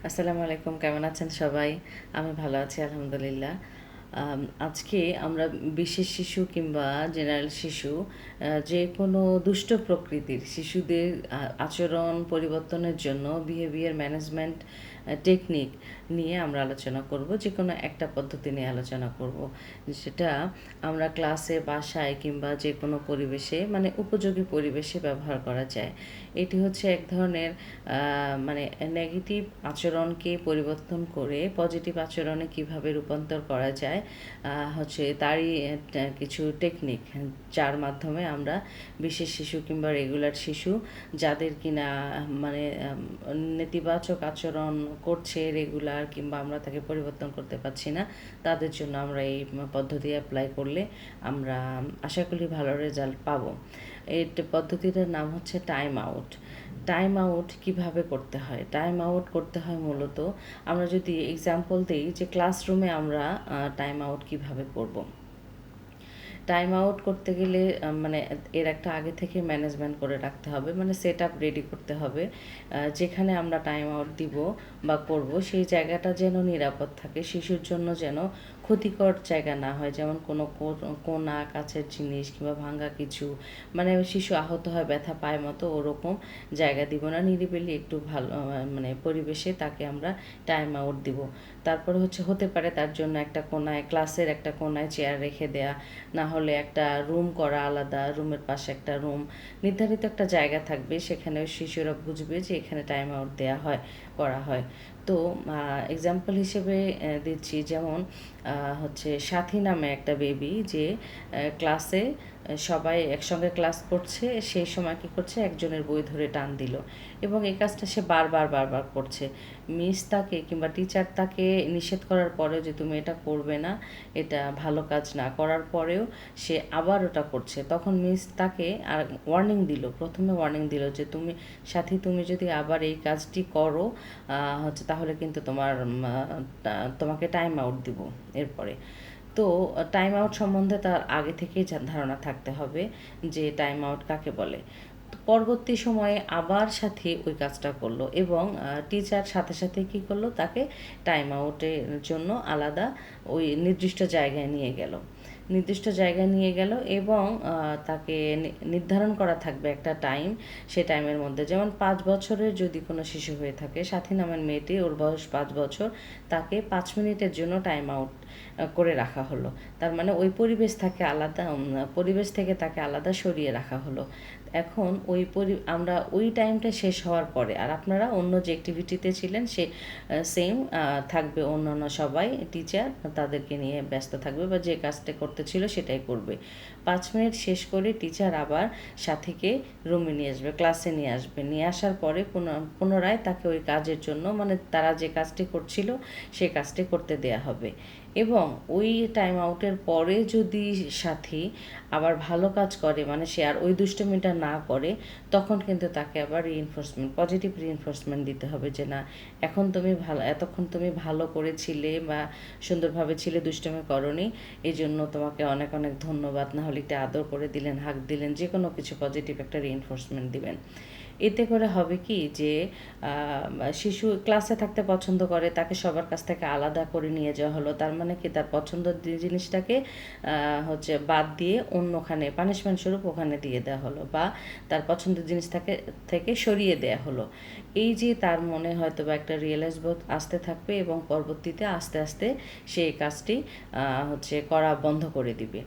আসসালামু আলাইকুম, কেমন আছেন সবাই? আমি ভালো আছি আলহামদুলিল্লাহ। আজকে আমরা বিশেষ শিশু কিংবা জেনারেল শিশু যে কোনো দুষ্ট প্রকৃতির শিশুদের আচরণ পরিবর্তনের জন্য বিহেভিয়ার ম্যানেজমেন্ট টেকনিক নিয়ে আমরা আলোচনা করব। যে কোনো একটা পদ্ধতি নিয়ে আলোচনা করব, সেটা আমরা ক্লাসে, বাসায় কিংবা যে কোনো পরিবেশে মানে উপযোগী পরিবেশে ব্যবহার করা যায়। এটি হচ্ছে এক ধরনের মানে নেগেটিভ আচরণকে পরিবর্তন করে পজিটিভ আচরণে কিভাবে রূপান্তর করা যায় হচ্ছে তারই কিছু টেকনিক, যার মাধ্যমে আমরা বিশেষ শিশু কিংবা রেগুলার শিশু যাদের কিনা মানে নেতিবাচক আচরণ করছে রেগুলার, কিংবা আমরা তাকে পরিবর্তন করতে পারছি না, তাদের জন্য আমরা এই পদ্ধতি অ্যাপ্লাই করলে আমরা আশা করি ভালো রেজাল্ট পাবো। এই পদ্ধতিটার নাম হচ্ছে টাইম আউট। টাইম আউট কীভাবে করতে হয়? টাইম আউট করতে হয় মূলত, আমরা যদি এক্সাম্পল দিই যে ক্লাসরুমে আমরা টাইম আউট কীভাবে করব। টাইম আউট করতে গেলে মানে এর একটা আগে থেকে ম্যানেজমেন্ট করে রাখতে হবে, মানে সেট আপ রেডি করতে হবে। যেখানে আমরা টাইম আউট দিব বা করব সেই জায়গাটা যেন নিরাপদ থাকে, শিশুর জন্য যেন ক্ষতিকর জায়গা না হয়, যেমন কোনো কোনা কাছের জিনিস কিংবা ভাঙা কিছু, মানে শিশু আহত হয়, ব্যথা পায় মতো ওরকম জায়গা দিব না। নিরিবিলি একটু ভালো মানে পরিবেশে তাকে আমরা টাইম আউট দিব। তারপরে হতে পারে তার জন্য একটা কোনায়, ক্লাসের একটা কোনায় চেয়ার রেখে দেয়া, না হলে একটা রুম করা আলাদা, রুমের পাশে একটা রুম, নির্ধারিত একটা জায়গা থাকবে, সেখানে শিশুরা বুঝবে যে এখানে টাইম আউট দেওয়া হয়, করা হয়। তো এক্সাম্পল হিসেবে দিচ্ছি, যেমন সাথী নামে একটা বেবি, যে ক্লাসে সবাই একসঙ্গে ক্লাস করছে, সেই সময় কী করছে, একজনের বই ধরে টান দিল এবং এই কাজটা সে বারবার বারবার করছে। মিস তাকে কিংবা টিচার তাকে নিষেধ করার পরেও যে তুমি এটা করবে না, এটা ভালো কাজ না, করার পরেও সে আবার ওটা করছে। তখন মিস তাকে আর ওয়ার্নিং দিল, প্রথমে ওয়ার্নিং দিল যে তুমি সাথী, তুমি যদি আবার এই কাজটি করো তাহলে কিন্তু তোমাকে টাইম আউট দিব এরপরে। তো টাইম আউট সম্বন্ধে তার আগে থেকেই ধারণা থাকতে হবে যে টাইম আউট কাকে বলে। পরবর্তী সময়ে আবার সাথে ওই কাজটা করলো এবং টিচার সাথে সাথে কী করলো, তাকে টাইম আউটের জন্য আলাদা ওই নির্দিষ্ট জায়গায় নিয়ে গেল, এবং তাকে নির্ধারণ করা থাকবে একটা টাইম। সে টাইমের মধ্যে, যেমন 5 বছরের যদি কোনো শিশু হয়ে থাকে, সাথী নামের মেয়েটি, ওর বয়স 5 বছর, তাকে 5 মিনিটের জন্য টাইম আউট করে রাখা হলো। তার মানে ওই পরিবেশ থেকে তাকে আলাদা সরিয়ে রাখা হলো। এখন আমরা ওই টাইমটা শেষ হওয়ার পরে, আর আপনারা অন্য যে অ্যাক্টিভিটিতে ছিলেন সে সেম থাকবে, অন্যান্য সবাই টিচার তাদেরকে নিয়ে ব্যস্ত থাকবে বা যে কাজটা করতে ছিল সেটাই করবে। 5 মিনিট শেষ করে টিচার আবার সাথীকে রুমে নিয়ে আসবে, ক্লাসে নিয়ে আসবে, নিয়ে আসার পরে পুনরায় তাকে ওই কাজের জন্য, মানে তারা যে কাজটি করছিল সে কাজটি করতে দেয়া হবে। এবং ওই টাইম আউটের পরে যদি সাথী আবার ভালো কাজ করে, মানে সে আর ওই দুষ্টুমিটা না করে, তখন কিন্তু তাকে আবার পজিটিভ রিইনফোর্সমেন্ট দিতে হবে যে না, এতক্ষণ তুমি ভালো করেছিলে বা সুন্দরভাবে ছিলে, দুষ্টুমি করনি, এই জন্য তোমাকে অনেক অনেক ধন্যবাদ, না হলে একটা আদর করে দিলেন, হাক দিলেন, যে কোনো কিছু পজিটিভ একটা রিইনফোর্সমেন্ট দিবেন। এতে করে হবে কি যে শিশু ক্লাসে থাকতে পছন্দ করে, তাকে সবার কাছ থেকে আলাদা করে নিয়ে যাওয়া হলো, তার মানে কি তার পছন্দের জিনিসটাকে বাদ দিয়ে অন্যখানে পানিশমেন্ট স্বরূপ ওখানে দিয়ে দেওয়া হলো, বা তার পছন্দের জিনিস থেকে সরিয়ে দেওয়া হলো। এই যে তার মনে হয়তো বা একটা রিয়েলাইজ বোধ আসতে থাকবে এবং পরবর্তীতে আস্তে আস্তে সেই কাজটি করা বন্ধ করে দিবে।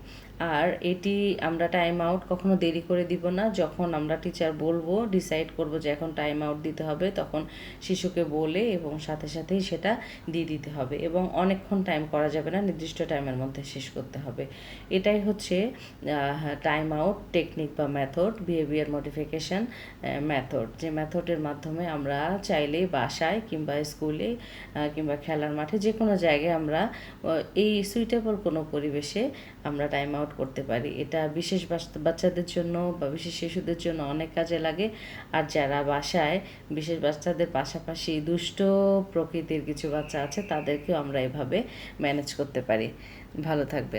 আর এটি আমরা টাইম আউট কখনো দেরি করে দিব না। যখন আমরা টিচার বলবো, ডিসাইড করব যে এখন টাইম আউট দিতে হবে, তখন শিশুকে বলে এবং সাথে সাথেই সেটা দিয়ে দিতে হবে, এবং অনেকক্ষণ টাইম করা যাবে না, নির্দিষ্ট টাইমের মধ্যে শেষ করতে হবে। এটাই হচ্ছে টাইম আউট টেকনিক বা মেথড, বিহেভিয়ার মডিফিকেশন মেথড, যে মেথডের মাধ্যমে আমরা চাইলেই বাসায় কিংবা স্কুলে কিংবা খেলার মাঠে যে কোনো জায়গায় আমরা এই সুইটেবল কোনো পরিবেশে আমরা টাইম আউট করতে পারি। এটা বিশেষ বাচ্চাদের জন্য বা বিশেষ শিশুদের জন্য অনেক কাজে লাগে। আর যারা বাসায় বিশেষ বাচ্চাদের পাশাপাশি দুষ্ট প্রকৃতির কিছু বাচ্চা আছে, তাদেরকেও আমরা এভাবে ম্যানেজ করতে পারি। ভালো থাকবেন।